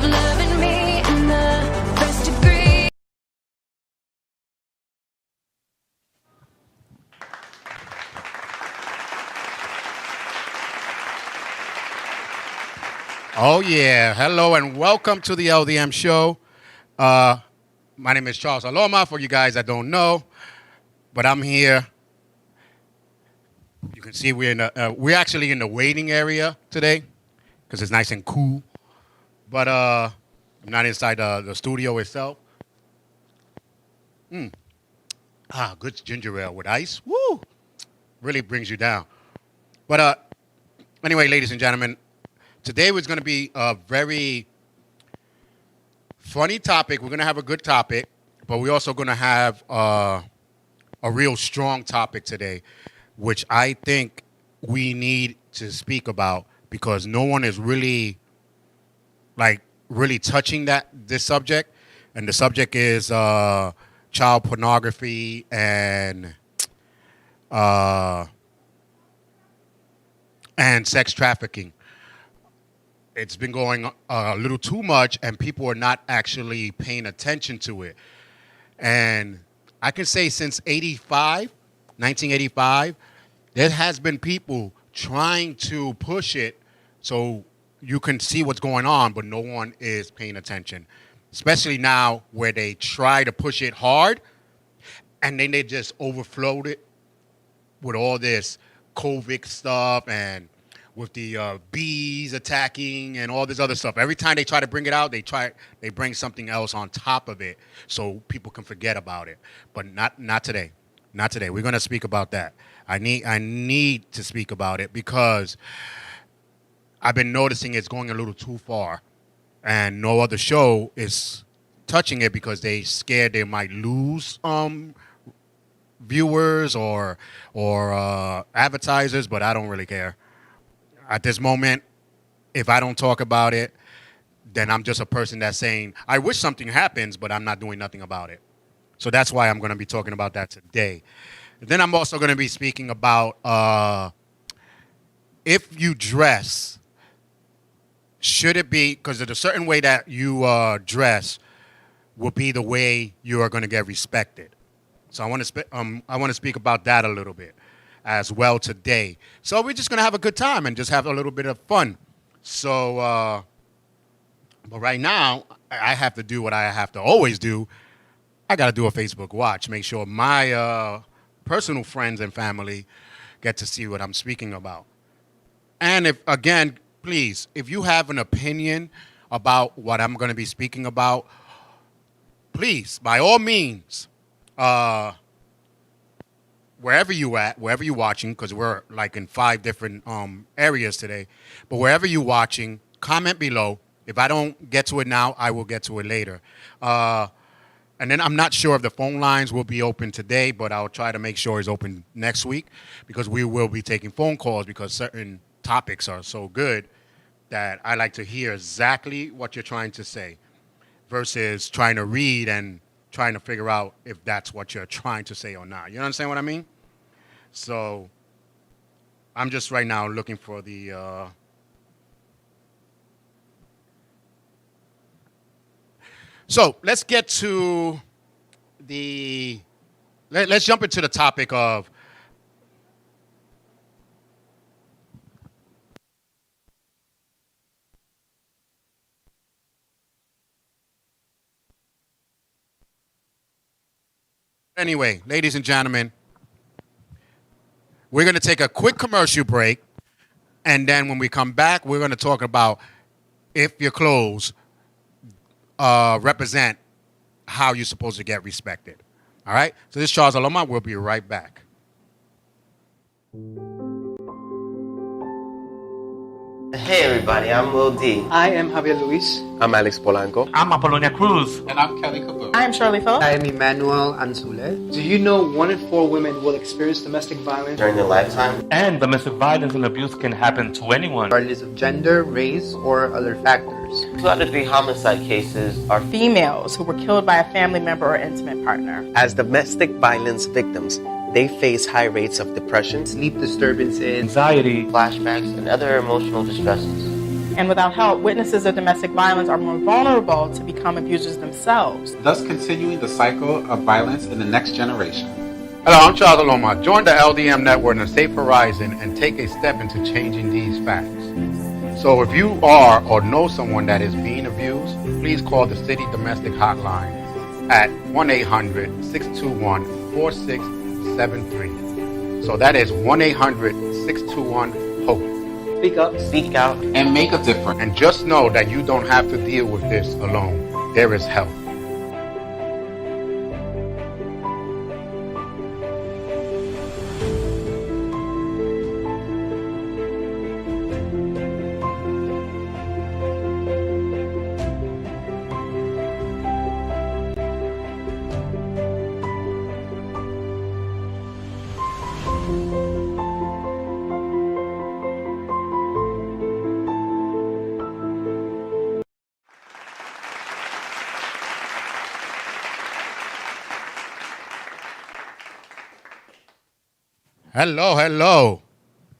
of loving me in the first degree. Oh, yeah. Hello and welcome to the LDM Show. My name is Charles Laloma, for you guys that don't know. But I'm here. You can see we're actually in the waiting area today because it's nice and cool. But I'm not inside the studio itself. Good ginger ale with ice. Woo! Really brings you down. But anyway, ladies and gentlemen, today was going to be a very funny topic. We're going to have a good topic, but we're also going to have a real strong topic today, which I think we need to speak about because no one is really touching this subject. And the subject is child pornography and sex trafficking. It's been going a little too much, and people are not actually paying attention to it. And I can say since 1985, there has been people trying to push it so you can see what's going on, but no one is paying attention. Especially now where they try to push it hard, and then they just overflowed it with all this COVID stuff and with the bees attacking and all this other stuff. Every time they try to bring it out, they bring something else on top of it so people can forget about it. But not today. Not today. We're going to speak about that. I need to speak about it because I've been noticing it's going a little too far, and no other show is touching it because they scared they might lose viewers or advertisers. But I don't really care. At this moment, if I don't talk about it, then I'm just a person that's saying, I wish something happens, but I'm not doing nothing about it. So that's why I'm going to be talking about that today. And then I'm also going to be speaking about if you dress, should it be, because there's a certain way that you dress will be the way you are going to get respected. So I want to speak about that a little bit as well today. So we're just going to have a good time and just have a little bit of fun. So, but right now, I have to do what I have to always do. I got to do a Facebook watch, make sure my personal friends and family get to see what I'm speaking about. And please, if you have an opinion about what I'm going to be speaking about, please, by all means, wherever you're watching, because we're like in 5 different areas today, but wherever you're watching, comment below. If I don't get to it now, I will get to it later. And then I'm not sure if the phone lines will be open today, but I'll try to make sure it's open next week because we will be taking phone calls because certain topics are so good that I like to hear exactly what you're trying to say versus trying to read and trying to figure out if that's what you're trying to say or not. You understand what I mean? So I'm just right now looking for the so let's get to let's jump into the topic of anyway, ladies and gentlemen, we're going to take a quick commercial break, and then when we come back, we're going to talk about if your clothes represent how you're supposed to get respected. All right? So this is Charles Laloma. We'll be right back. Hey everybody, I'm Lil D. I am Javier Luis. I'm Alex Polanco. I'm Apollonia Cruz. And I'm Kelly Cooper. I am Shirley Phillips. I am Emmanuel Anzule. Do you know 1 in 4 women will experience domestic violence During their lifetime? And domestic violence and abuse can happen to anyone, regardless of gender, race, or other factors. 2 out of 3 homicide cases are Females who were killed by a family member or intimate partner. As domestic violence victims, they face high rates of depression, Sleep disturbances, anxiety, flashbacks, and other emotional distresses. And without help, witnesses of domestic violence are more vulnerable to become abusers themselves. thus continuing the cycle of violence in the next generation. Hello, I'm Charles Laloma. Join the LDM network in a safe horizon and take a step into changing these facts. So if you are or know someone that is being abused, please call the City Domestic Hotline at 1-800-621-4673. So that is 1-800-621-HOPE. Speak up. Speak out. And make a difference. And just know that you don't have to deal with this alone. There is help. Hello, hello.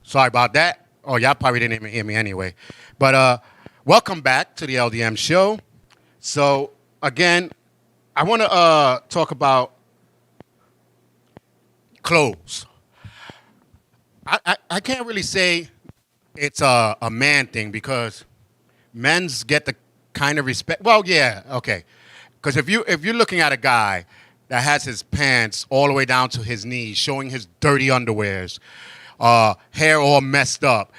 Sorry about that. Oh, y'all probably didn't even hear me anyway. But welcome back to the LDM Show. So, again, I want to talk about clothes. I can't really say it's a man thing because men's get the kind of respect. Well, yeah, okay. Because if you're looking at a guy that has his pants all the way down to his knees, showing his dirty underwears, hair all messed up,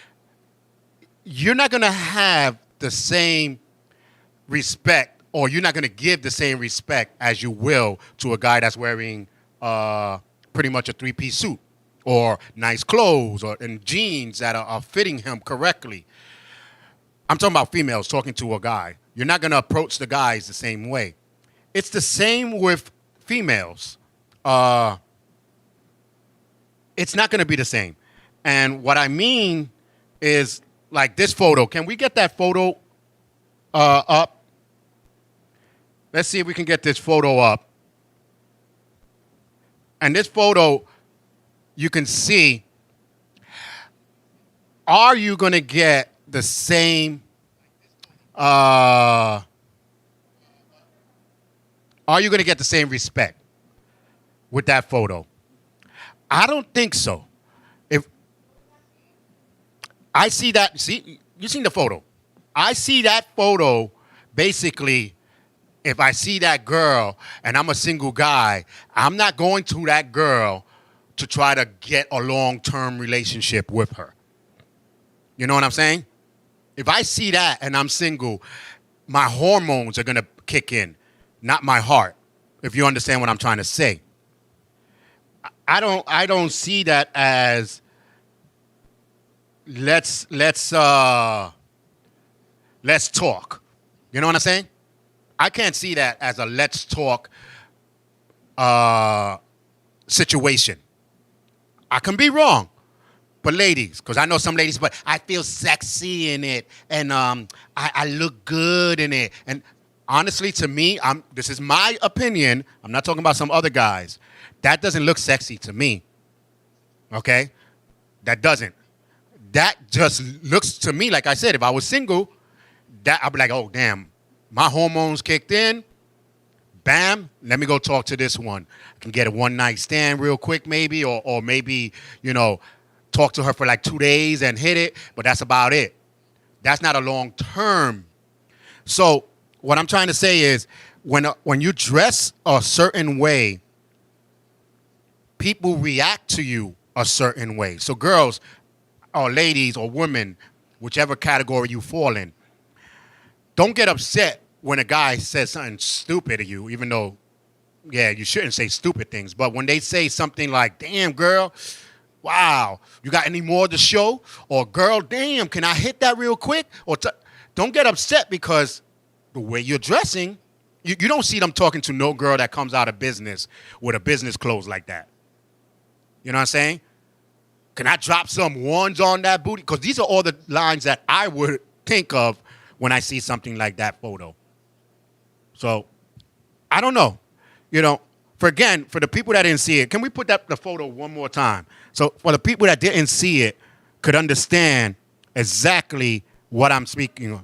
you're not going to have the same respect, or you're not going to give the same respect as you will to a guy that's wearing pretty much a three-piece suit or nice clothes and jeans that are fitting him correctly. I'm talking about females talking to a guy. You're not going to approach the guys the same way. It's the same with females. It's not going to be the same. And what I mean is, like this photo. Can we get that photo up? Let's see if we can get this photo up. And this photo, you can see, are you going to get the same respect with that photo? I don't think so. If I see that, see, you seen the photo. I see that photo, basically, if I see that girl and I'm a single guy, I'm not going to that girl to try to get a long-term relationship with her. You know what I'm saying? If I see that and I'm single, my hormones are going to kick in, not my heart, if you understand what I'm trying to say. I don't see that as let's talk. You know what I'm saying? I can't see that as a let's talk situation. I can be wrong. But ladies, because I know some ladies, but I feel sexy in it, and I look good in it. And honestly, to me, this is my opinion. I'm not talking about some other guys. That doesn't look sexy to me. Okay? That doesn't. That just looks to me, like I said, if I was single, that I'd be like, oh, damn, my hormones kicked in. Bam, let me go talk to this one. I can get a one-night stand real quick maybe, or maybe, talk to her for like 2 days and hit it, but that's about it. That's not a long term. So what I'm trying to say is when you dress a certain way, people react to you a certain way. So girls or ladies or women, whichever category you fall in, don't get upset when a guy says something stupid to you, even though, yeah, you shouldn't say stupid things. But when they say something like, damn, girl, wow, you got any more to show? Or, girl, damn, can I hit that real quick? Or don't get upset because the way you're dressing, you don't see them talking to no girl that comes out of business with a business clothes like that. You know what I'm saying? Can I drop some ones on that booty? Because these are all the lines that I would think of when I see something like that photo. So, I don't know. For the people that didn't see it, can we put the photo one more time? So for the people that didn't see it, could understand exactly what I'm speaking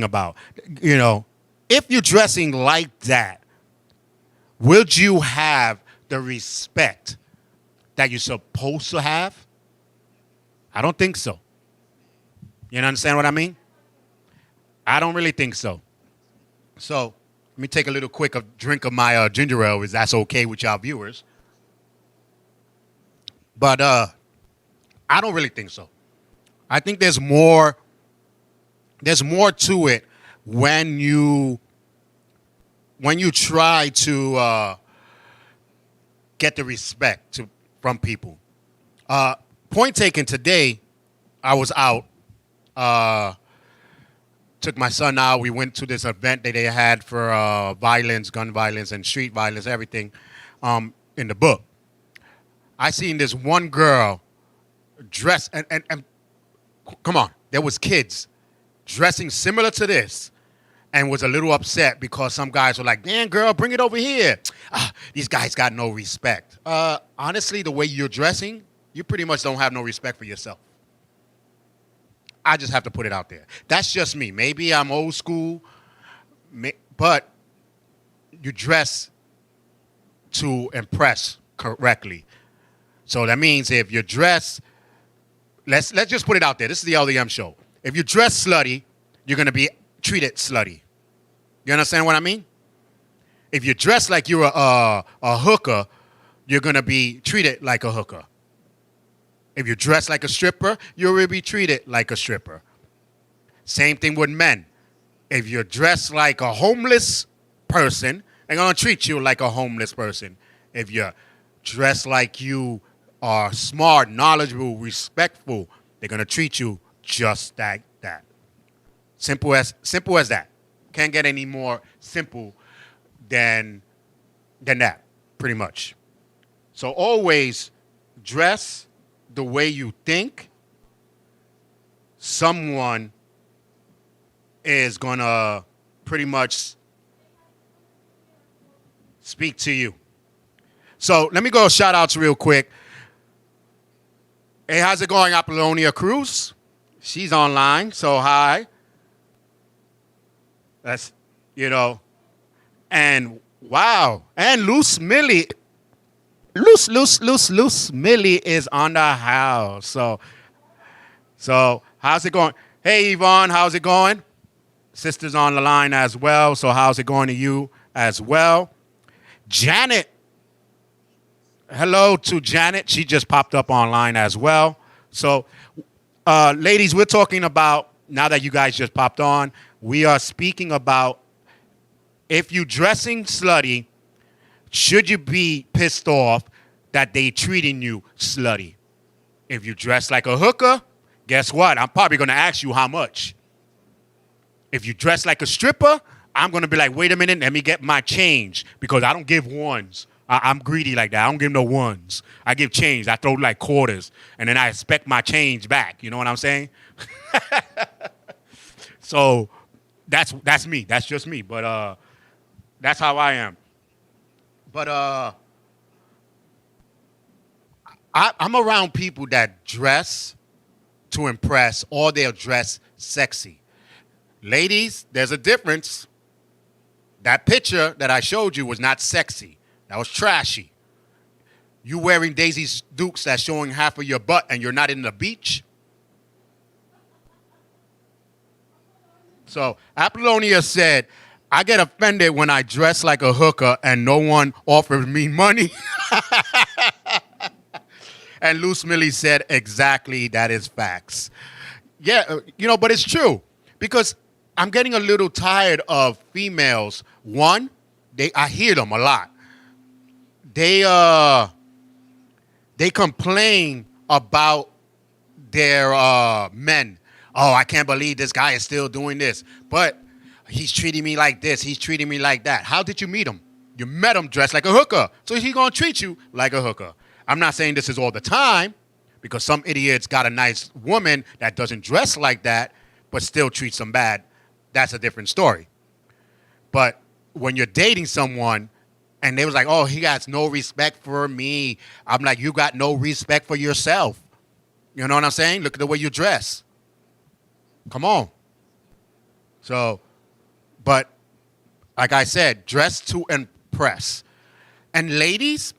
about. You know, if you're dressing like that, would you have the respect that you're supposed to have? I don't think so. You understand what I mean? I don't really think so. So let me take a little quick drink of my ginger ale, if that's okay with y'all viewers. But I don't really think so. I think there's more to it when you try to get the respect from people. Point taken, today I was out. Took my son out. We went to this event that they had for violence, gun violence, and street violence, everything in the book. I seen this one girl dressed, and come on, there was kids dressing similar to this, and was a little upset because some guys were like, "Man, girl, bring it over here." These guys got no respect. Honestly, the way you're dressing, you pretty much don't have no respect for yourself. I just have to put it out there. That's just me. Maybe I'm old school, but you dress to impress correctly. So that means if you dress, let's just put it out there. This is the LDM show. If you dress slutty, you're going to be treated slutty. You understand what I mean? If you dress like you're a hooker, you're going to be treated like a hooker. If you dress like a stripper, you will be treated like a stripper. Same thing with men. If you're dressed like a homeless person, they're going to treat you like a homeless person. If you're dressed like you are smart, knowledgeable, respectful, they're going to treat you just like that. Simple as that. Can't get any more simple than that, pretty much. So always dress the way you think someone is going to pretty much speak to you. So let me go shout outs real quick. Hey, how's it going, Apollonia Cruz? She's online, so hi. That's, and wow. And Loose Millie is on the house. So how's it going? Hey, Yvonne, how's it going? Sister's on the line as well. So how's it going to you as well? Janet. Hello to Janet. She just popped up online as well. So, ladies, we're talking about, now that you guys just popped on, we are speaking about if you're dressing slutty, should you be pissed off that they treating you slutty? If you dress like a hooker, guess what? I'm probably going to ask you how much. If you dress like a stripper, I'm going to be like, wait a minute, let me get my change, because I don't give ones. I'm greedy like that. I don't give no ones. I give change. I throw like quarters, and then I expect my change back. You know what I'm saying? So that's me. That's just me. But that's how I am. But I'm around people that dress to impress, or they'll dress sexy. Ladies, there's a difference. That picture that I showed you was not sexy. That was trashy. You wearing Daisy Dukes that's showing half of your butt and you're not in the beach? So Apollonia said, I get offended when I dress like a hooker and no one offers me money. And Loose Millie said, exactly, that is facts. Yeah, but it's true. Because I'm getting a little tired of females. One, I hear them a lot. They complain about their men. Oh, I can't believe this guy is still doing this. But he's treating me like this. He's treating me like that. How did you meet him? You met him dressed like a hooker. So he's going to treat you like a hooker. I'm not saying this is all the time, because some idiots got a nice woman that doesn't dress like that but still treats them bad. That's a different story. But when you're dating someone and they was like, oh, he has no respect for me, I'm like, you got no respect for yourself. You know what I'm saying? Look at the way you dress. Come on. So, but like I said, dress to impress. And ladies,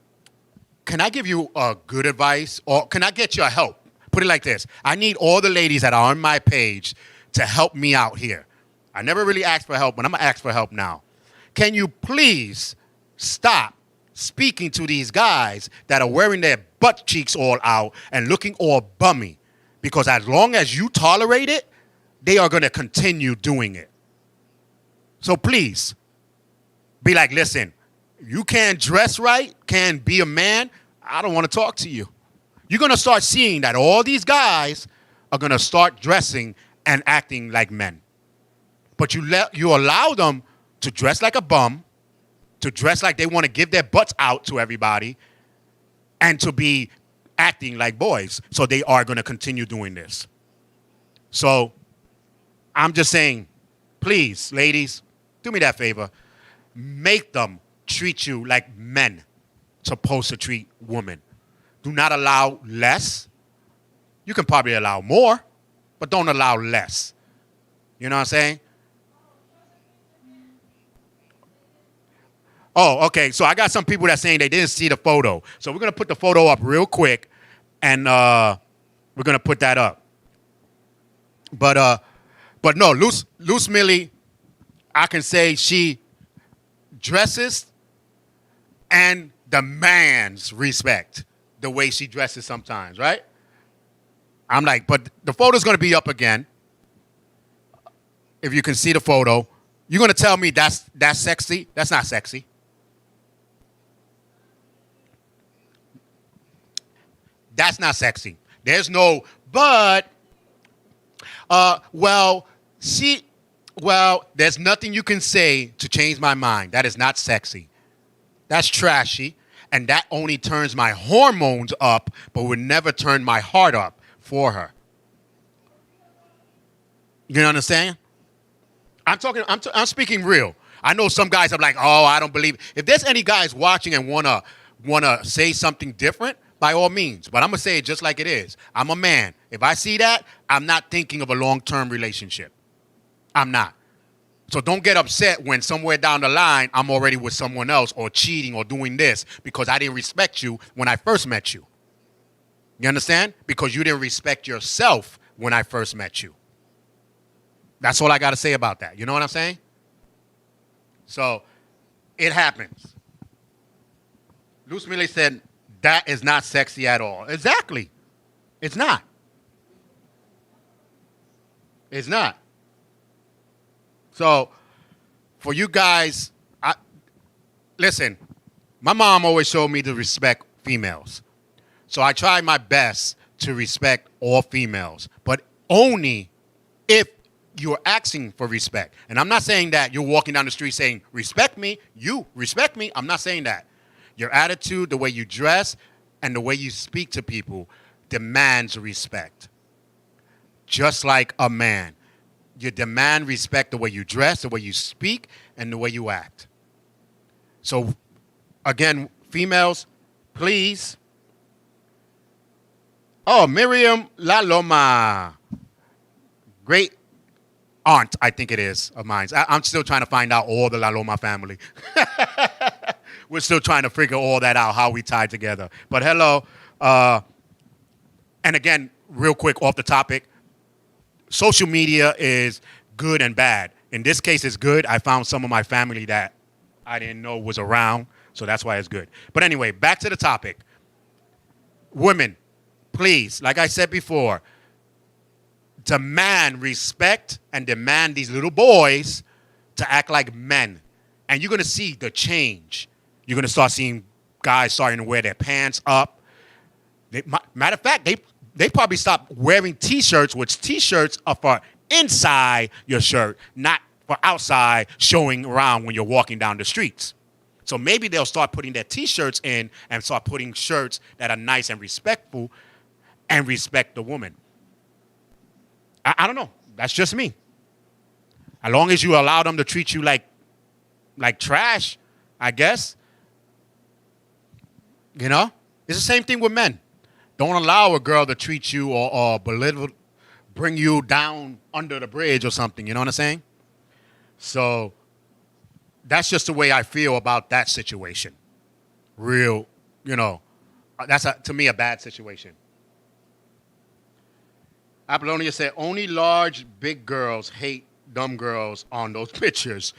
can I give you good advice, or can I get your help? Put it like this. I need all the ladies that are on my page to help me out here. I never really asked for help, but I'm going to ask for help now. Can you please stop speaking to these guys that are wearing their butt cheeks all out and looking all bummy? Because as long as you tolerate it, they are going to continue doing it. So please, be like, listen, you can't dress right, can't be a man, I don't want to talk to you. You're going to start seeing that all these guys are going to start dressing and acting like men. But you allow them to dress like a bum, to dress like they want to give their butts out to everybody, and to be acting like boys. So they are going to continue doing this. So I'm just saying, please, ladies, do me that favor. Make them treat you like men supposed to treat women. Do not allow less. You can probably allow more, but don't allow less. You know what I'm saying? Oh, okay. So I got some people that saying they didn't see the photo. So we're going to put the photo up real quick, and we're going to put that up. But no, Luce Millie, I can say she dresses and demands respect the way she dresses sometimes, right? I'm like, but the photo's going to be up again. If you can see the photo, you're going to tell me that's sexy? That's not sexy. That's not sexy. There's no, but, there's nothing you can say to change my mind. That is not sexy. That's trashy. And that only turns my hormones up, but would never turn my heart up for her. You understand? I'm speaking real. I know some guys are like, oh, I don't believe it. If there's any guys watching and wanna say something different, by all means. But I'm gonna say it just like it is. I'm a man. If I see that, I'm not thinking of a long-term relationship. I'm not. So don't get upset when somewhere down the line I'm already with someone else or cheating or doing this because I didn't respect you when I first met you. You understand? Because you didn't respect yourself when I first met you. That's all I got to say about that. You know what I'm saying? So it happens. Luce Millie said, that is not sexy at all. Exactly. It's not. It's not. So for you guys, listen, my mom always showed me to respect females. So I try my best to respect all females, but only if you're asking for respect. And I'm not saying that you're walking down the street saying, respect me, you respect me. I'm not saying that. Your attitude, the way you dress, and the way you speak to people demands respect. Just like a man. You demand respect the way you dress, the way you speak, and the way you act. So, again, females, please. Oh, Miriam Laloma. Great aunt, I think it is, of mine. I'm still trying to find out all the Laloma family. We're still trying to figure all that out, how we tie together. But hello. And again, real quick, off the topic, social media is good and bad. In this case, it's good. I found some of my family that I didn't know was around, so that's why it's good. But anyway, back to the topic. Women, please, like I said before, demand respect and demand these little boys to act like men. And you're going to see the change. You're going to start seeing guys starting to wear their pants up. Matter of fact, they probably stopped wearing T-shirts, which T-shirts are for inside your shirt, not for outside showing around when you're walking down the streets. So maybe they'll start putting their T-shirts in and start putting shirts that are nice and respectful and respect the woman. I don't know. That's just me. As long as you allow them to treat you like trash, I guess. You know? It's the same thing with men. Don't allow a girl to treat you or bring you down under the bridge or something. You know what I'm saying? So that's just the way I feel about that situation. Real, that's to me a bad situation. Apollonia said, only large, big girls hate dumb girls on those pictures.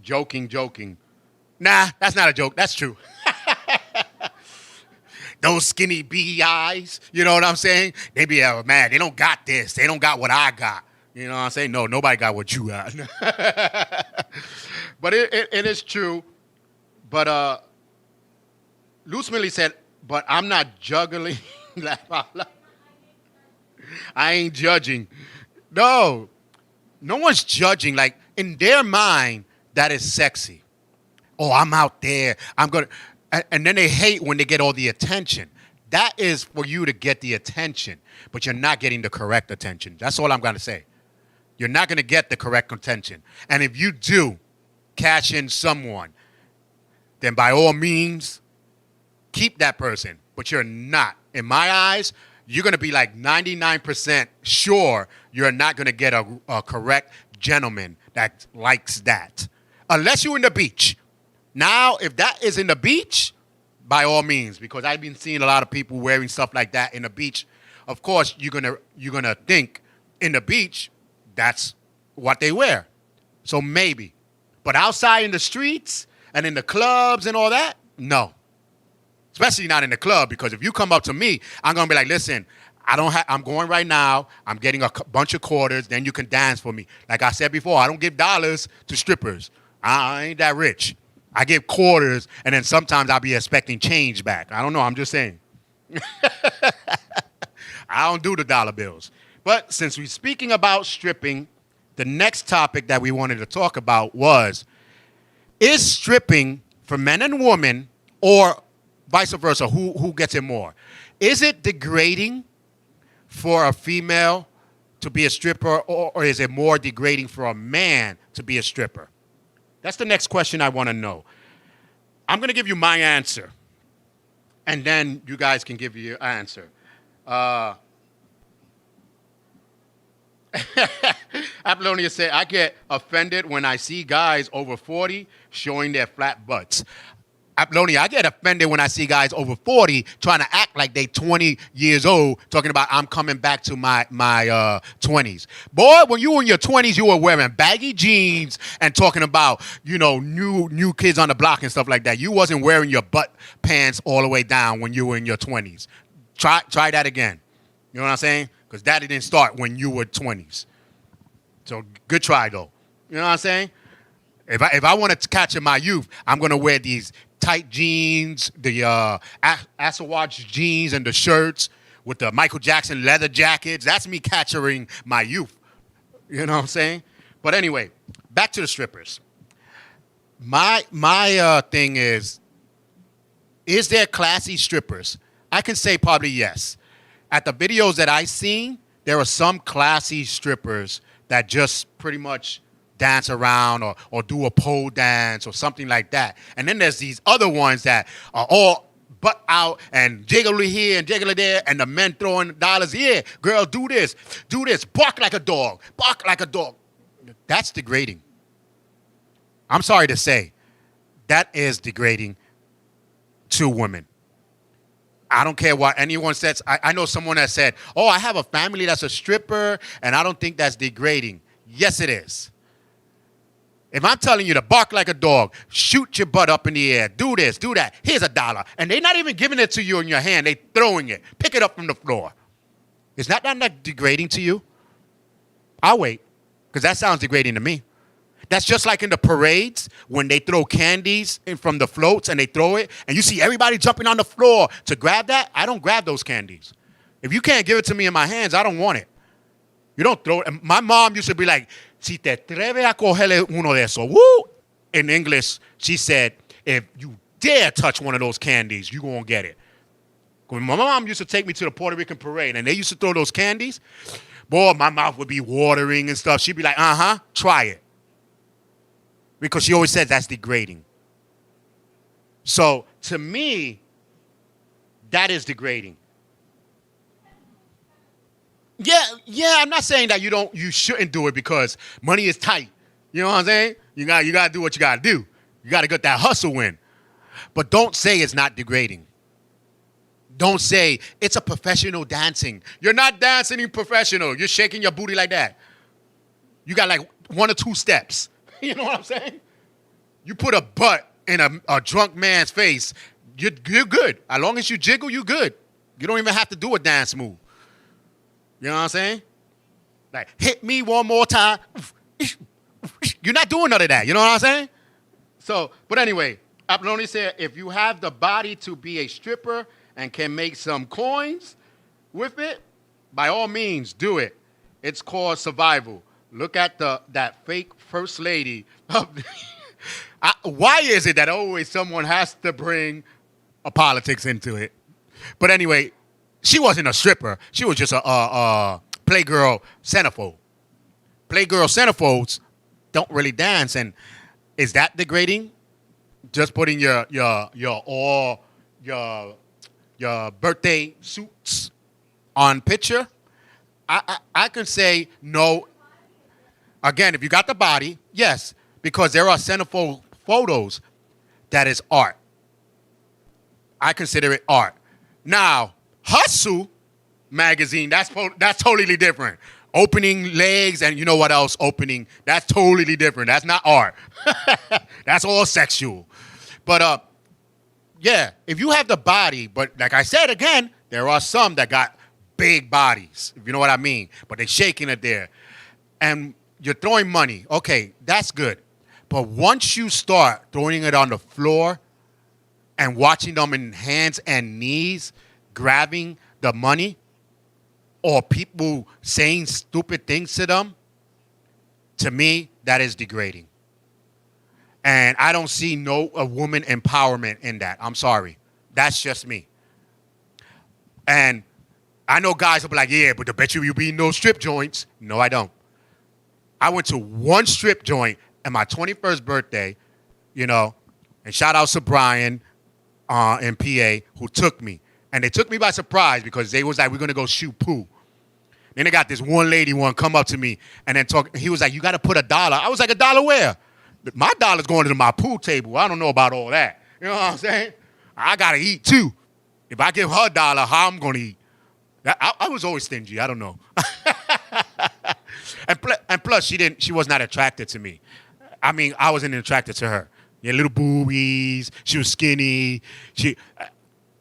Joking. Nah, that's not a joke. That's true. Those skinny beady eyes, you know what I'm saying? They be mad. They don't got this. They don't got what I got. You know what I'm saying? No, nobody got what you got. But it is true. But Luz Millie said, but I'm not juggling. I ain't judging. No one's judging. Like, in their mind, that is sexy. Oh, I'm out there. I'm going to. And then they hate when they get all the attention. That is for you to get the attention, but you're not getting the correct attention. That's all I'm going to say. You're not going to get the correct attention. And if you do cash in someone, then by all means, keep that person. But you're not. In my eyes, you're going to be like 99% sure you're not going to get a correct gentleman that likes that. Unless you're in the beach. Now, if that is in the beach, by all means, because I've been seeing a lot of people wearing stuff like that in the beach. Of course, you're gonna think in the beach, that's what they wear. So maybe. But outside in the streets and in the clubs and all that, no. Especially not in the club, because if you come up to me, I'm gonna be like, listen, I'm going right now. I'm getting a bunch of quarters. Then you can dance for me. Like I said before, I don't give dollars to strippers. I ain't that rich. I give quarters, and then sometimes I'll be expecting change back. I don't know. I'm just saying. I don't do the dollar bills. But since we're speaking about stripping, the next topic that we wanted to talk about was, is stripping for men and women, or vice versa, who gets it more? Is it degrading for a female to be a stripper, or is it more degrading for a man to be a stripper? That's the next question I want to know. I'm going to give you my answer, and then you guys can give your answer. Apollonia said, I get offended when I see guys over 40 showing their flat butts. Apollonia, I get offended when I see guys over 40 trying to act like they 20 years old, talking about I'm coming back to my 20s. Boy, when you were in your 20s, you were wearing baggy jeans and talking about, new kids on the block and stuff like that. You wasn't wearing your butt pants all the way down when you were in your 20s. Try that again. You know what I'm saying? Because that didn't start when you were 20s. So good try, though. You know what I'm saying? If I want to catch in my youth, I'm going to wear these tight jeans, the Asawaj jeans and the shirts with the Michael Jackson leather jackets. That's me capturing my youth. You know what I'm saying? But anyway, back to the strippers. My thing is there classy strippers? I can say probably yes. At the videos that I seen, there are some classy strippers that just pretty much dance around or do a pole dance or something like that. And then there's these other ones that are all butt out and jiggle here and jiggle there, and the men throwing dollars. Yeah, girl, do this, bark like a dog. That's degrading. I'm sorry to say, that is degrading to women. I don't care what anyone says. I know someone that said, oh, I have a family that's a stripper, and I don't think that's degrading. Yes, it is. If I'm telling you to bark like a dog, shoot your butt up in the air, do this, do that, here's $1. And they're not even giving it to you in your hand. They're throwing it. Pick it up from the floor. Is that not degrading to you? I'll wait, because that sounds degrading to me. That's just like in the parades when they throw candies in from the floats and they throw it, and you see everybody jumping on the floor to grab that. I don't grab those candies. If you can't give it to me in my hands, I don't want it. You don't throw it. My mom used to be like, si te atreves a cogerle uno de esos. Woo! In English, she said, if you dare touch one of those candies, you're going to get it. When my mom used to take me to the Puerto Rican parade, and they used to throw those candies, boy, my mouth would be watering and stuff. She'd be like, try it. Because she always said that's degrading. So, to me, that is degrading. Yeah, I'm not saying that you shouldn't do it because money is tight. You know what I'm saying? You got to do what you got to do. You got to get that hustle in. But don't say it's not degrading. Don't say it's a professional dancing. You're not dancing professional. You're shaking your booty like that. You got like 1 or 2 steps. You know what I'm saying? You put a butt in a drunk man's face, you're good. As long as you jiggle, you're good. You don't even have to do a dance move. You know what I'm saying? Like, hit me one more time. You're not doing none of that. You know what I'm saying? So, but anyway, Apolloni said, if you have the body to be a stripper and can make some coins with it, by all means, do it. It's called survival. Look at that fake first lady. Why is it that always someone has to bring a politics into it? But anyway, she wasn't a stripper. She was just a playgirl centerfold. Playgirl centerfolds don't really dance, and is that degrading? Just putting your birthday suits on picture? I can say no. Again, if you got the body, yes, because there are centerfold photos that is art. I consider it art. Now, Hustle magazine, that's totally different. Opening legs and you know what else? Opening, that's totally different. That's not art. That's all sexual. But yeah, if you have the body, but like I said again, there are some that got big bodies, if you know what I mean. But they're shaking it there. And you're throwing money. Okay, that's good. But once you start throwing it on the floor and watching them in hands and knees, grabbing the money, or people saying stupid things to them, to me, that is degrading. And I don't see a woman empowerment in that. I'm sorry. That's just me. And I know guys will be like, yeah, but I bet you be in those strip joints. No, I don't. I went to one strip joint at my 21st birthday, you know, and shout out to Brian in PA who took me. And they took me by surprise because they was like, we're going to go shoot pool. Then they got this one lady come up to me and then talk. He was like, you got to put $1. I was like, $1 where? My dollar's going to my pool table. I don't know about all that. You know what I'm saying? I got to eat too. If I give her $1, how I'm going to eat? I was always stingy. I don't know. And plus, she was not attracted to me. I mean, I wasn't attracted to her. Yeah, little boobies. She was skinny.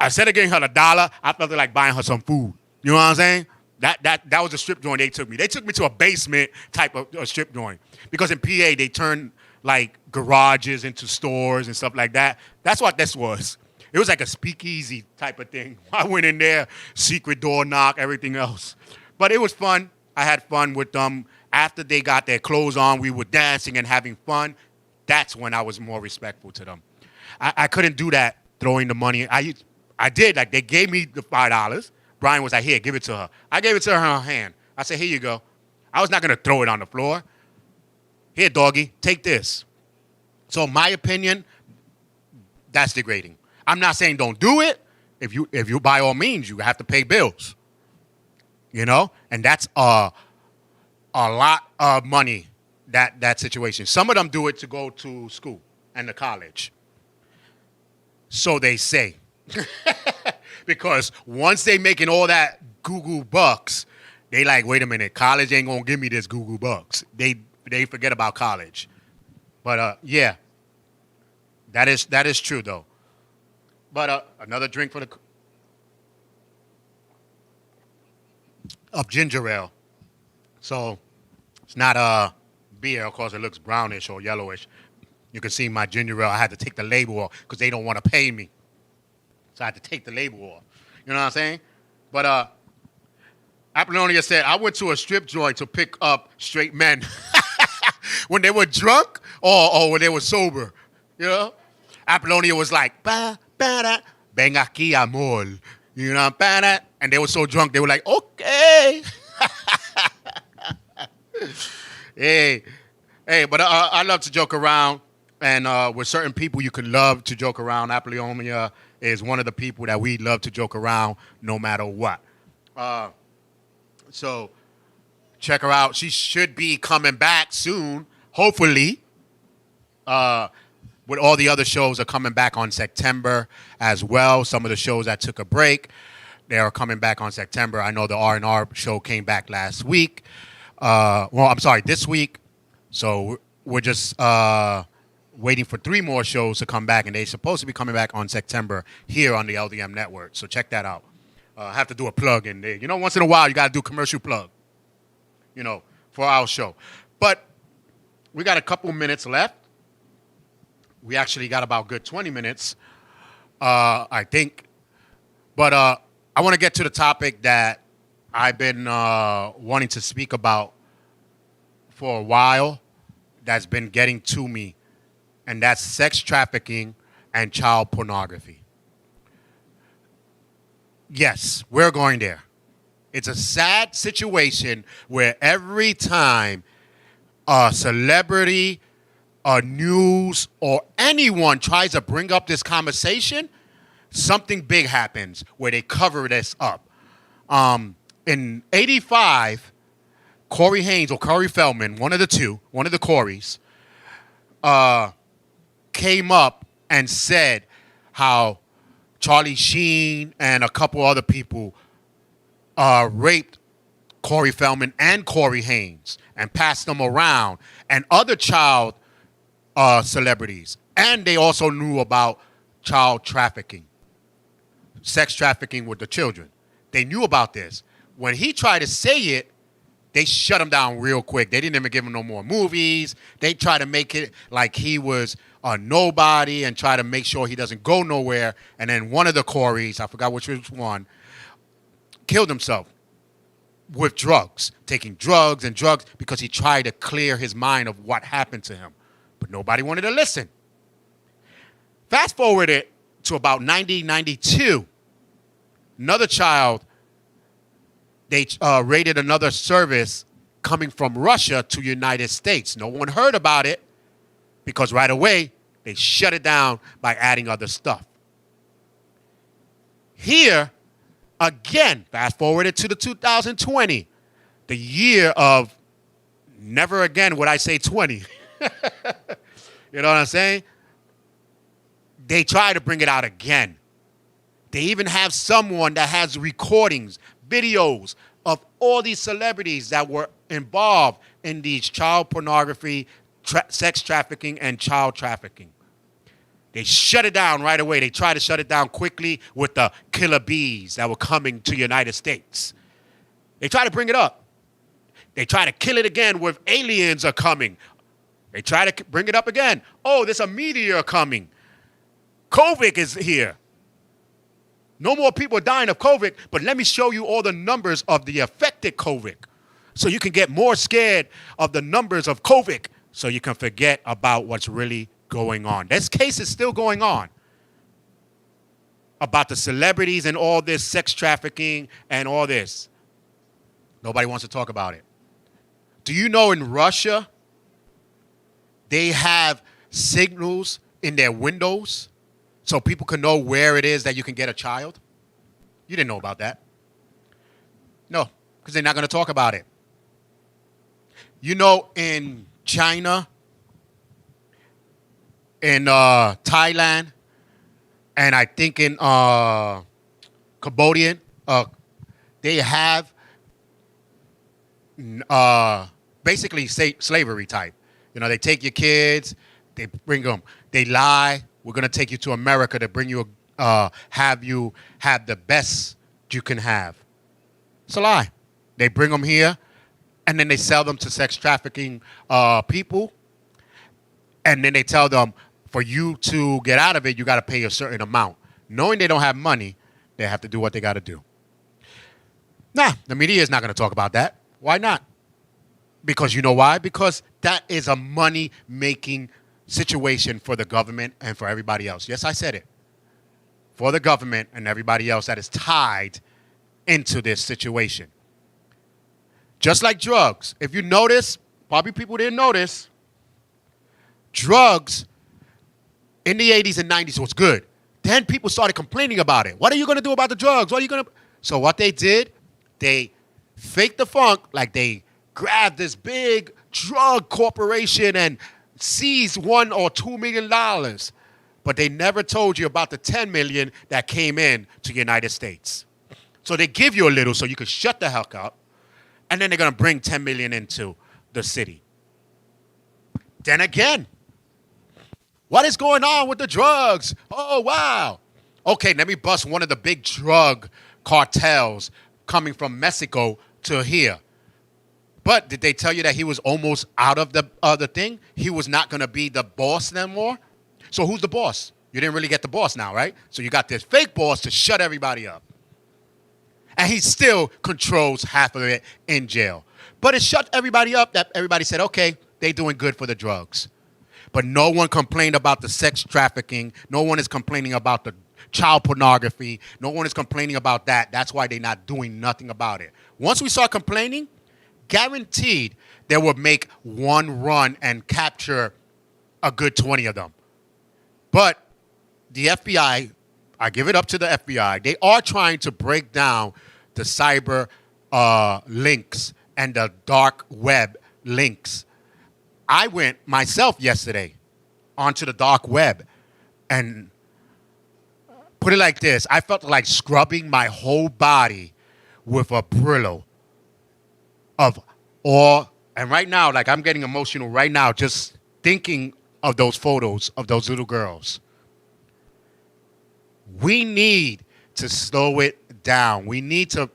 Instead of getting her $1, I felt like buying her some food. You know what I'm saying? That was a strip joint they took me. They took me to a basement type of a strip joint because in PA they turned like garages into stores and stuff like that. That's what this was. It was like a speakeasy type of thing. I went in there, secret door knock, everything else. But it was fun. I had fun with them. After they got their clothes on, we were dancing and having fun. That's when I was more respectful to them. I couldn't do that throwing the money. I did. Like, they gave me the $5. Brian was like, here, give it to her. I gave it to her in her hand. I said, here you go. I was not going to throw it on the floor. Here, doggy, take this. So my opinion, that's degrading. I'm not saying don't do it. If you by all means, you have to pay bills. You know? And that's a lot of money, that situation. Some of them do it to go to school and to college. So they say. Because once they making all that Google bucks, they like, wait a minute, college ain't gonna give me this Google bucks. They forget about college. But yeah, that is true though. But another drink for of ginger ale. So it's not beer, of course. It looks brownish or yellowish. You can see my ginger ale. I had to take the label off because they don't want to pay me. So I had to take the label off. You know what I'm saying? But Apollonia said, I went to a strip joint to pick up straight men when they were drunk or when they were sober. You know? Apollonia was like, ba, ba, da, ven aquí, amor. You know, ba, da. And they were so drunk, they were like, okay. Hey, but I love to joke around. And with certain people, you can love to joke around. Apollonia is one of the people that we love to joke around no matter what. So check her out. She should be coming back soon, hopefully. With all the other shows are coming back on September as well. Some of the shows that took a break, they are coming back on September. I know the R&R show came back last week. This week. So we're just waiting for 3 more shows to come back, and they're supposed to be coming back on September here on the LDM network. So check that out. I have to do a plug in there. You know, once in a while, you got to do a commercial plug, you know, for our show. But we got a couple minutes left. We actually got about good 20 minutes, I think. But I want to get to the topic that I've been wanting to speak about for a while, that's been getting to me, and that's sex trafficking and child pornography. Yes, we're going there. It's a sad situation where every time a celebrity, a news, or anyone tries to bring up this conversation, something big happens where they cover this up. In 85, Corey Haynes or Corey Feldman, one of the Coreys, came up and said how Charlie Sheen and a couple other people raped Corey Feldman and Corey Haynes and passed them around, and other child celebrities. And they also knew about child trafficking, sex trafficking with the children. They knew about this. When he tried to say it, they shut him down real quick. They didn't even give him no more movies. They tried to make it like he was a nobody and try to make sure he doesn't go nowhere. And then one of the Coreys, I forgot which was one, killed himself with drugs, taking drugs because he tried to clear his mind of what happened to him. But nobody wanted to listen. Fast forward it to about 1992. Another child, they raided another service coming from Russia to United States. No one heard about it because right away they shut it down by adding other stuff. Here, again, fast forward it to the 2020, the year of never again would I say 20. You know what I'm saying? They try to bring it out again. They even have someone that has recordings, videos of all these celebrities that were involved in these child pornography, sex trafficking, and child trafficking. They shut it down right away. They tried to shut it down quickly with the killer bees that were coming to the United States. They try to bring it up. They try to kill it again with aliens are coming. They try to bring it up again. Oh, there's a meteor coming. COVID is here. No more people are dying of COVID, but let me show you all the numbers of the affected COVID so you can get more scared of the numbers of COVID so you can forget about what's really going on. This case is still going on about the celebrities and all this sex trafficking and all this. Nobody wants to talk about it. Do you know in Russia, they have signals in their windows so people can know where it is that you can get a child? You didn't know about that. No, because they're not going to talk about it. You know, in China, in Thailand, and I think in Cambodia, they have basically slavery type. You know, they take your kids, they bring them, they lie. We're going to take you to America to bring you, have you have the best you can have. It's a lie. They bring them here, and then they sell them to sex trafficking people. And then they tell them, for you to get out of it, you got to pay a certain amount. Knowing they don't have money, they have to do what they got to do. Nah, the media is not going to talk about that. Why not? Because you know why? Because that is a money-making situation for the government and for everybody else. Yes, I said it. For the government and everybody else that is tied into this situation. Just like drugs. If you notice, probably people didn't notice, drugs in the 80s and 90s was good. Then people started complaining about it. What are you going to do about the drugs? What are you going to... So what they did, they fake the funk like they grabbed this big drug corporation and seized $1 or $2 million. But they never told you about the 10 million that came in to the United States. So they give you a little so you can shut the heck up, and then they're going to bring 10 million into the city. Then again, what is going on with the drugs? Oh, wow. Okay, let me bust one of the big drug cartels coming from Mexico to here. But did they tell you that he was almost out of the thing? He was not going to be the boss anymore? So who's the boss? You didn't really get the boss now, right? So you got this fake boss to shut everybody up. And he still controls half of it in jail. But it shut everybody up that everybody said, okay, they doing good for the drugs. But no one complained about the sex trafficking. No one is complaining about the child pornography. No one is complaining about that. That's why they're not doing nothing about it. Once we start complaining, guaranteed they will make one run and capture a good 20 of them. But the FBI, I give it up to the FBI, they are trying to break down the cyber links and the dark web links. I went myself yesterday onto the dark web and put it like this. I felt like scrubbing my whole body with a Brillo of all. And right now, like I'm getting emotional right now just thinking of those photos of those little girls. We need to slow it down. We need to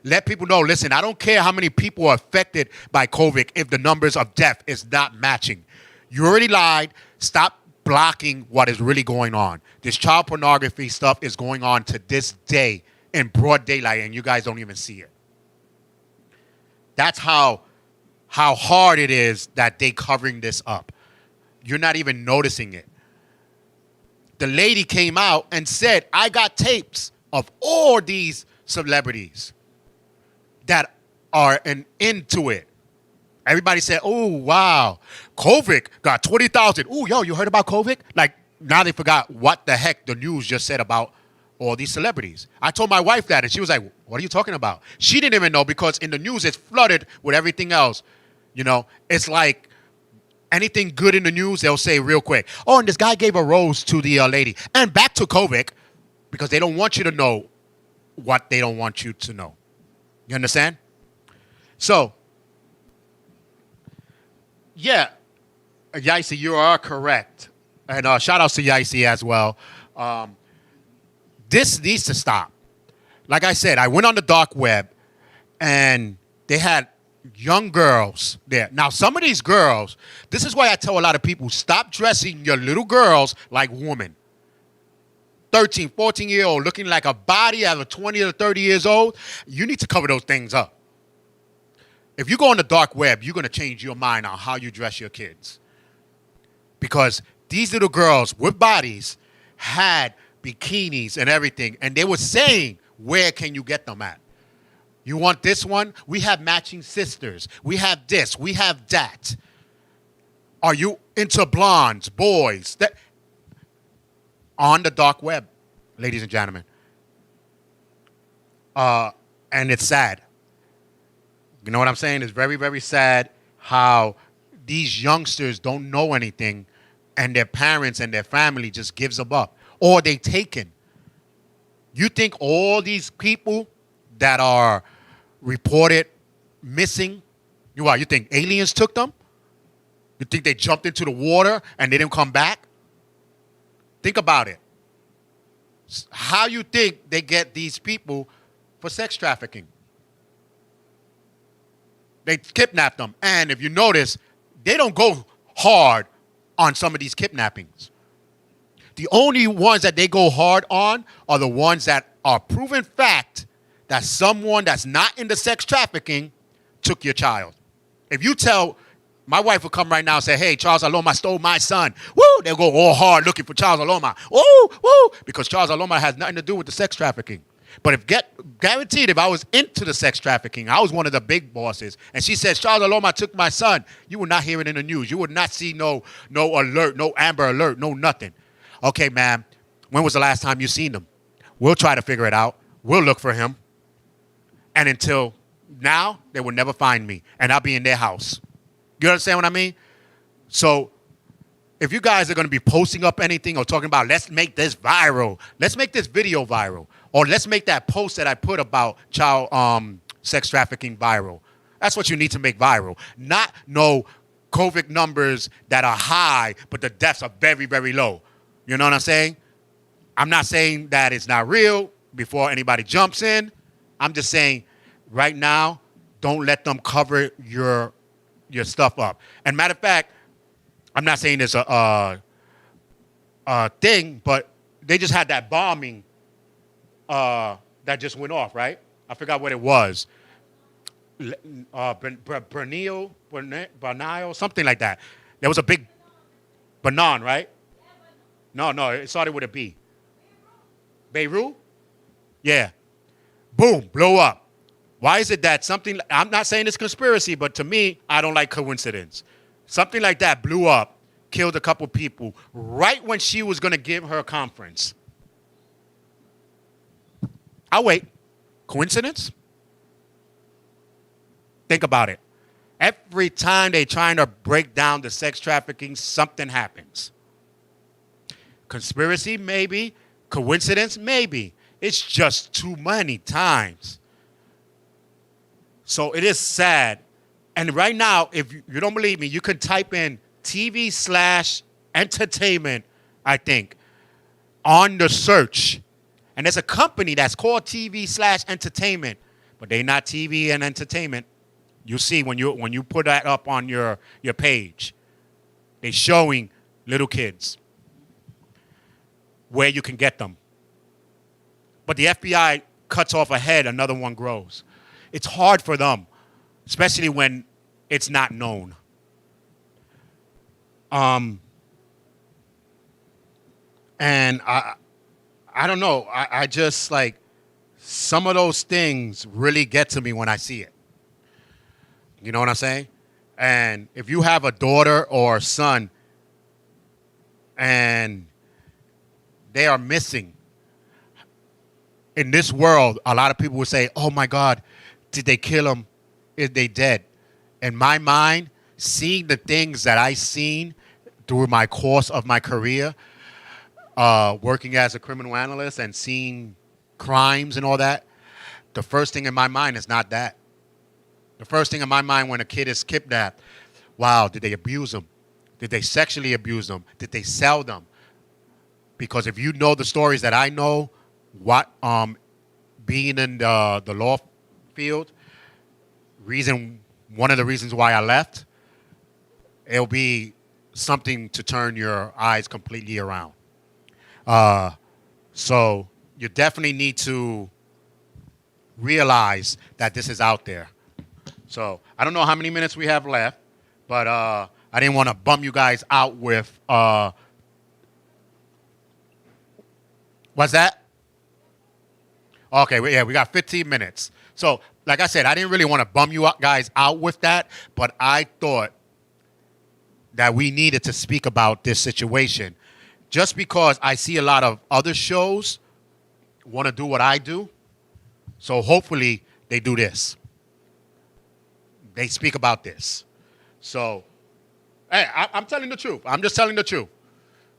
let people know, listen, I don't care how many people are affected by COVID if the numbers of death is not matching. You already lied. Stop blocking what is really going on. This child pornography stuff is going on to this day in broad daylight, and you guys don't even see it. That's how hard it is that they covering this up. You're not even noticing it. The lady came out and said, I got tapes of all these celebrities that are into it. Everybody said, oh, wow, Kovic got 20,000. Oh, yo, you heard about Kovic? Like, now they forgot what the heck the news just said about all these celebrities. I told my wife that, and she was like, what are you talking about? She didn't even know because in the news it's flooded with everything else. You know, it's like anything good in the news, they'll say real quick, oh, and this guy gave a rose to the lady. And back to Kovic, because they don't want you to know what they don't want you to know. You understand? So, yeah, Yaisi, you are correct. And shout outs to Yaisi as well. This needs to stop. Like I said, I went on the dark web and they had young girls there. Now, some of these girls, this is why I tell a lot of people, stop dressing your little girls like women. 13, 14-year-old looking like a body of a 20 or 30 years old, you need to cover those things up. If you go on the dark web, you're going to change your mind on how you dress your kids. Because these little girls with bodies had bikinis and everything, and they were saying, where can you get them at? You want this one? We have matching sisters. We have this. We have that. Are you into blondes, boys? That on the dark web, ladies and gentlemen. And it's sad. You know what I'm saying? It's very, very sad how these youngsters don't know anything and their parents and their family just gives them up. Or they taken. You think all these people that are reported missing, you think aliens took them? You think they jumped into the water and they didn't come back? Think about it. How you think they get these people for sex trafficking? They kidnap them. And if you notice, they don't go hard on some of these kidnappings. The only ones that they go hard on are the ones that are proven fact that someone that's not in the sex trafficking took your child. If you tell, my wife will come right now and say, hey, Charles Laloma stole my son. Woo! They'll go all hard looking for Charles Laloma. Woo! Woo! Because Charles Laloma has nothing to do with the sex trafficking. But guaranteed, if I was into the sex trafficking, I was one of the big bosses, and she says, Charles Laloma took my son, you would not hear it in the news. You would not see no alert, no Amber Alert, no nothing. Okay, ma'am, when was the last time you seen him? We'll try to figure it out. We'll look for him. And until now they will never find me, and I'll be in their house. You understand what I mean? So if you guys are going to be posting up anything or talking about, let's make this viral, let's make this video viral, or let's make that post that I put about child sex trafficking viral. That's what you need to make viral. Not no COVID numbers that are high, but the deaths are very, very low. You know what I'm saying? I'm not saying that it's not real before anybody jumps in. I'm just saying right now, don't let them cover your stuff up. And matter of fact, I'm not saying it's a thing, but they just had that bombing that just went off, right? I forgot what it was. Bernio, something like that. There was a big Banan, right? No, it started with a B. Beirut? Yeah. Boom, blow up. Why is it that something, I'm not saying it's conspiracy, but to me, I don't like coincidence. Something like that blew up, killed a couple people right when she was going to give her conference. I'll wait. Coincidence? Think about it. Every time they're trying to break down the sex trafficking, something happens. Conspiracy, maybe. Coincidence, maybe. It's just too many times. So it is sad. And right now, if you don't believe me, you can type in TV/entertainment, I think, on the search. And there's a company that's called TV/entertainment, but they're not TV and entertainment. You see when you put that up on your page, they're showing little kids where you can get them. But the FBI cuts off a head, another one grows. It's hard for them, especially when it's not known. And I don't know. I just like some of those things really get to me when I see it. You know what I'm saying? And if you have a daughter or a son and they are missing in this world, a lot of people will say, oh my God, did they kill them? Is they dead? In my mind, seeing the things that I've seen through my course of my career, working as a criminal analyst and seeing crimes and all that, the first thing in my mind is not that. The first thing in my mind when a kid is kidnapped, wow, did they abuse them? Did they sexually abuse them? Did they sell them? Because if you know the stories that I know, what being in the law field, one of the reasons why I left, it'll be something to turn your eyes completely around. So you definitely need to realize that this is out there. So I don't know how many minutes we have left, but I didn't want to bum you guys out with what's that? Okay, we got 15 minutes. So like I said, I didn't really want to bum you guys out with that, but I thought that we needed to speak about this situation just because I see a lot of other shows want to do what I do. So hopefully they do this. They speak about this. So, hey, I'm telling the truth. I'm just telling the truth.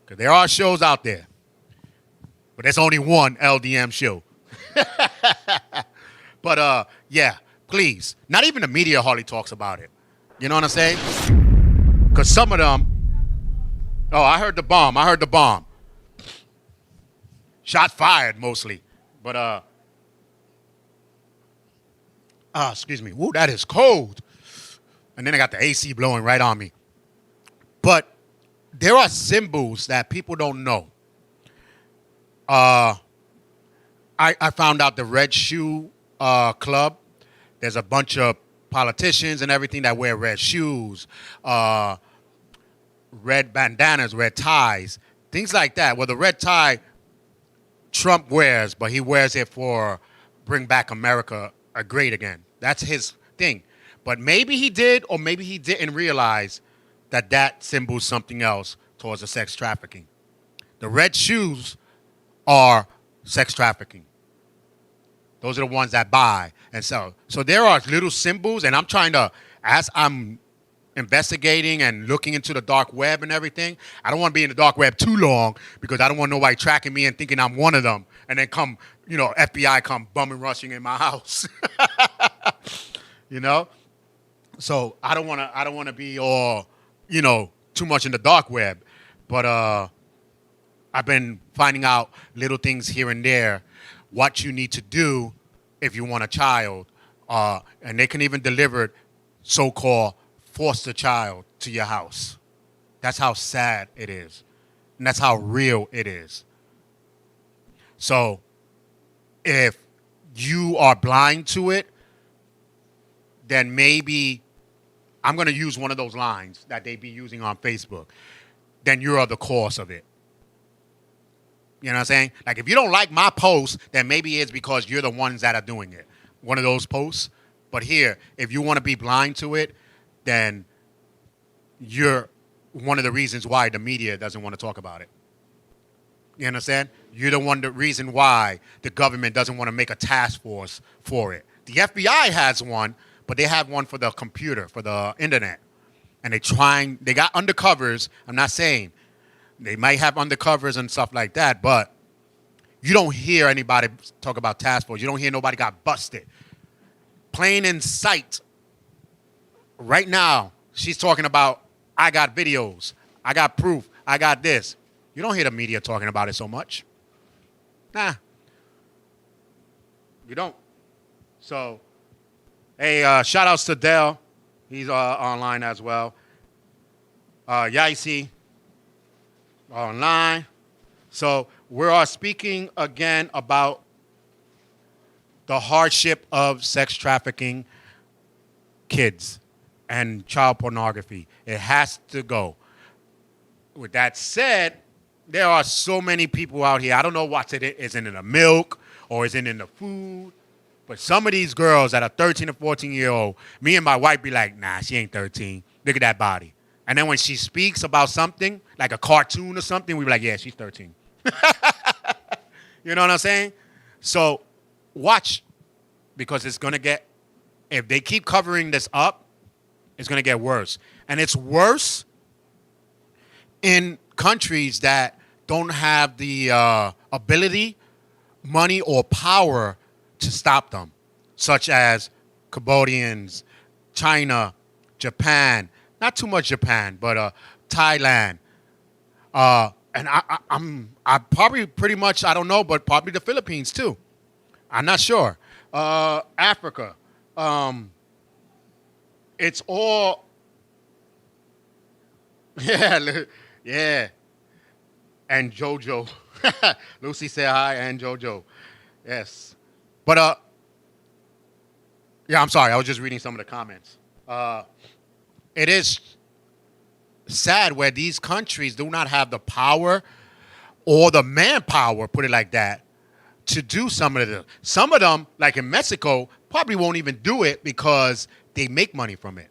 Because there are shows out there. But there's only one LDM show. But, yeah, please. Not even the media hardly talks about it. You know what I'm saying? Because some of them, oh, I heard the bomb. Shot fired, mostly. But, excuse me. Ooh, that is cold. And then I got the AC blowing right on me. But there are symbols that people don't know. I found out the Red Shoe Club. There's a bunch of politicians and everything that wear red shoes, red bandanas, red ties, things like that. Well, the red tie Trump wears, but he wears it for Bring Back America Great Again. That's his thing. But maybe he did or maybe he didn't realize that that symbols something else towards the sex trafficking. The red shoes are sex trafficking. Those are the ones that buy and sell. So there are little symbols, and I'm trying to, as I'm investigating and looking into the dark web and everything, I don't want to be in the dark web too long because I don't want nobody tracking me and thinking I'm one of them, and then come, FBI come bumming rushing in my house. So I don't want to be all, too much in the dark web, but I've been finding out little things here and there, what you need to do if you want a child, and they can even deliver so-called foster child to your house. That's how sad it is, and that's how real it is. So if you are blind to it, then maybe I'm going to use one of those lines that they be using on Facebook. Then you're the cause of it. You know what I'm saying? Like, if you don't like my post, then maybe it's because you're the ones that are doing it. One of those posts. But here, if you want to be blind to it, then you're one of the reasons why the media doesn't want to talk about it. You understand? You're the reason why the government doesn't want to make a task force for it. The FBI has one, but they have one for the computer, for the internet. And they got undercovers. I'm not saying they might have undercovers and stuff like that, but you don't hear anybody talk about task force. You don't hear nobody got busted. Plain in sight. Right now, she's talking about, I got videos, I got proof, I got this. You don't hear the media talking about it so much. Nah. You don't. So, hey, shout outs to Dell. He's online as well. Yaisi, online. So we are speaking again about the hardship of sex trafficking kids and child pornography. It has to go. With that said, there are so many people out here. I don't know what's in it. Is it in the milk or is it in the food? But some of these girls that are 13 or 14-year-old, me and my wife be like, nah, she ain't 13. Look at that body. And then when she speaks about something, like a cartoon or something, we be like, yeah, she's 13. You know what I'm saying? So watch, because it's going to get, if they keep covering this up, it's going to get worse. And it's worse in countries that don't have the ability, money, or power to stop them, such as Cambodians, China, Japan, not too much Japan, but Thailand, and I probably pretty much, I don't know, but probably the Philippines too. I'm not sure. Africa, it's all, yeah. And JoJo, Lucy said hi, and JoJo, yes. But, yeah, I'm sorry. I was just reading some of the comments. It is sad where these countries do not have the power or the manpower, put it like that, to do some of them. Some of them, like in Mexico, probably won't even do it because they make money from it.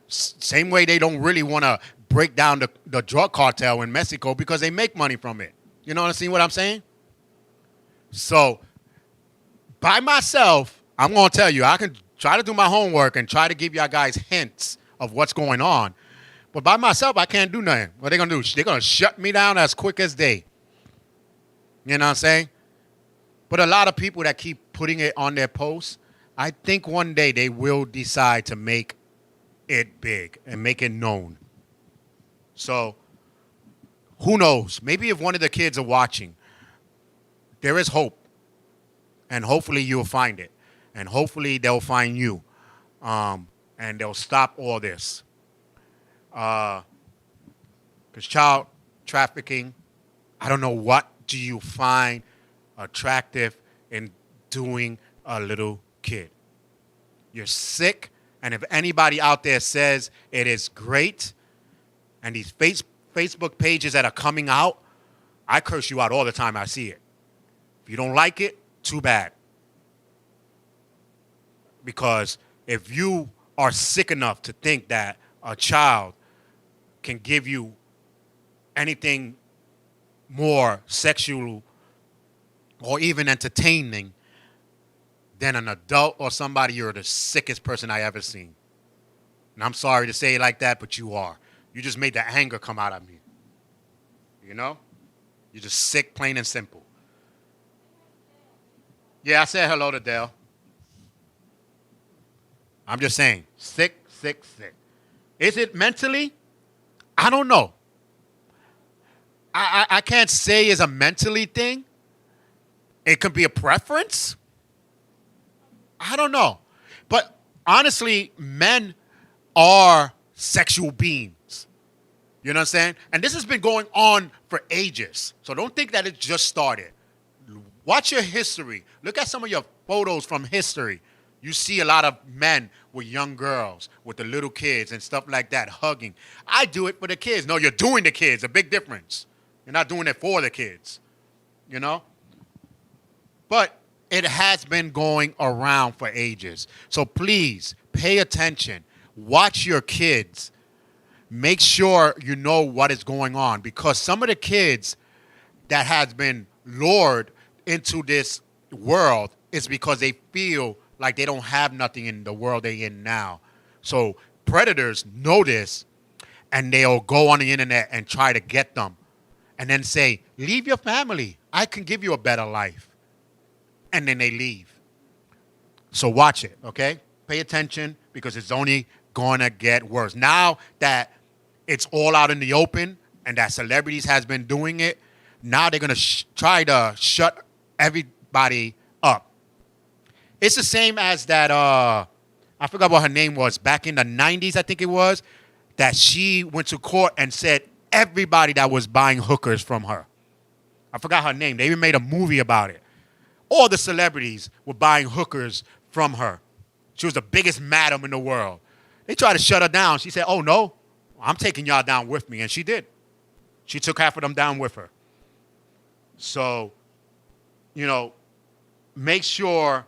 Same way they don't really want to break down the drug cartel in Mexico because they make money from it. You know what I'm saying? So, by myself, I'm going to tell you, I can try to do my homework and try to give y'all guys hints of what's going on. But by myself, I can't do nothing. What are they going to do? They're going to shut me down as quick as they. You know what I'm saying? But a lot of people that keep putting it on their posts, I think one day they will decide to make it big and make it known. So, who knows? Maybe if one of the kids are watching, there is hope. And hopefully you'll find it. And hopefully they'll find you. And they'll stop all this. Because child trafficking, I don't know what do you find attractive in doing a little kid. You're sick. And if anybody out there says it is great, and these Facebook pages that are coming out, I curse you out all the time I see it. If you don't like it, too bad. Because if you are sick enough to think that a child can give you anything more sexual or even entertaining than an adult or somebody, you're the sickest person I ever seen. And I'm sorry to say it like that, but you are. You just made the anger come out of me. You know? You're just sick, plain and simple. Yeah, I said hello to Dale. I'm just saying, sick, sick, sick. Is it mentally? I don't know. I can't say it's a mentally thing. It could be a preference. I don't know. But honestly, men are sexual beings. You know what I'm saying? And this has been going on for ages. So don't think that it just started. Watch your history. Look at some of your photos from history. You see a lot of men with young girls, with the little kids and stuff like that, hugging. I do it for the kids. No, you're doing the kids. A big difference. You're not doing it for the kids. You know? But it has been going around for ages. So please, pay attention. Watch your kids. Make sure you know what is going on. Because some of the kids that has been lured into this world is because they feel like they don't have nothing in the world they're in now. So predators know this, and they'll go on the internet and try to get them and then say, leave your family. I can give you a better life. And then they leave. So watch it, okay? Pay attention because it's only going to get worse. Now that it's all out in the open and that celebrities has been doing it, now they're going to try to shut everybody up. It's the same as that, I forgot what her name was, back in the 90s, I think it was, that she went to court and said everybody that was buying hookers from her. I forgot her name. They even made a movie about it. All the celebrities were buying hookers from her. She was the biggest madam in the world. They tried to shut her down. She said, oh, no, I'm taking y'all down with me. And she did. She took half of them down with her. So, you know, make sure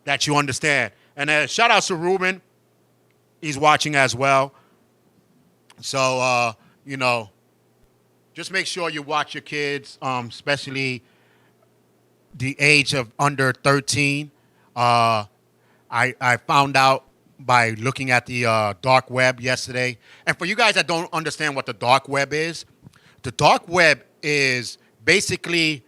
that you understand. And shout out to Ruben. He's watching as well. So, you know, just make sure you watch your kids, especially the age of under 13. I found out by looking at the dark web yesterday. And for you guys that don't understand what the dark web is, the dark web is basically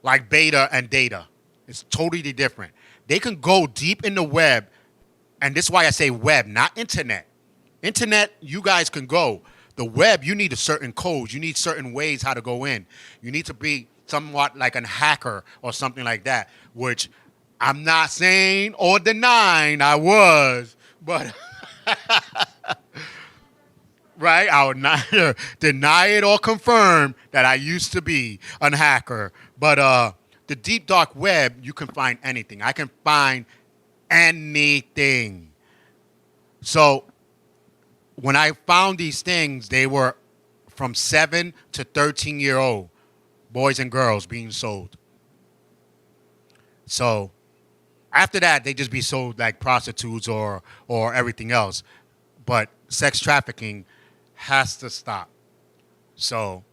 like beta and data. It's totally different. They can go deep in the web, and this is why I say web, not internet. Internet, you guys can go. The web, you need a certain codes. You need certain ways how to go in. You need to be somewhat like a hacker or something like that, which I'm not saying or denying I was, but right? I would neither deny it or confirm that I used to be a hacker. But the deep dark web, you can find anything. I can find anything. So when I found these things, they were from 7 to 13-year-old boys and girls being sold. So after that, they just be sold like prostitutes or everything else. But sex trafficking has to stop. So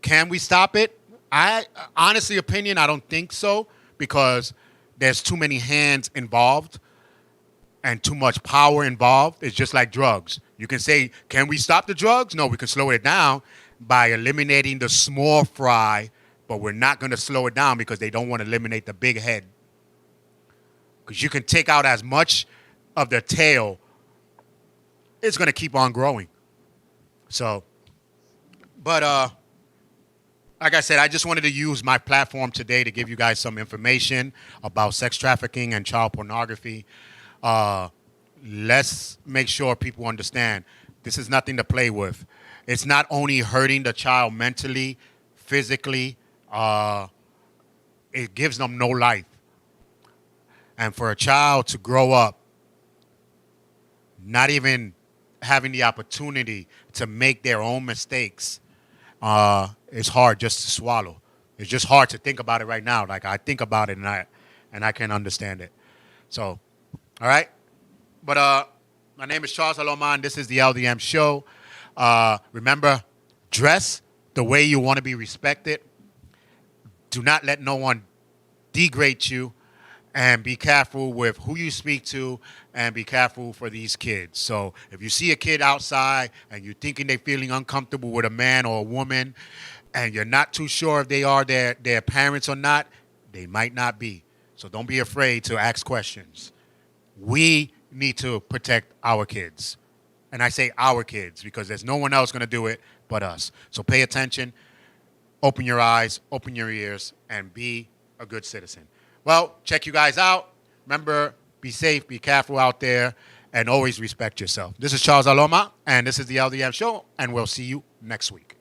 can we stop it? I honestly opinion, I don't think so, because there's too many hands involved and too much power involved. It's just like drugs. You can say, can we stop the drugs? No, we can slow it down by eliminating the small fry, but we're not going to slow it down because they don't want to eliminate the big head. Because you can take out as much of the tail, it's going to keep on growing. So, but like I said, I just wanted to use my platform today to give you guys some information about sex trafficking and child pornography. Let's make sure people understand this is nothing to play with. It's not only hurting the child mentally, physically, it gives them no life. And for a child to grow up not even having the opportunity to make their own mistakes, it's hard just to swallow. It's just hard to think about it right now. Like I think about it and I can understand it. So, all right. But my name is Charles Laloma, and this is the LDM Show. Remember, dress the way you want to be respected. Do not let no one degrade you, and be careful with who you speak to, and be careful for these kids. So if you see a kid outside and you're thinking they're feeling uncomfortable with a man or a woman, and you're not too sure if they are their parents or not, they might not be. So don't be afraid to ask questions. We need to protect our kids. And I say our kids because there's no one else going to do it but us. So pay attention, open your eyes, open your ears, and be a good citizen. Well, check you guys out. Remember, be safe, be careful out there, and always respect yourself. This is Charles Laloma, and this is the LDM Show, and we'll see you next week.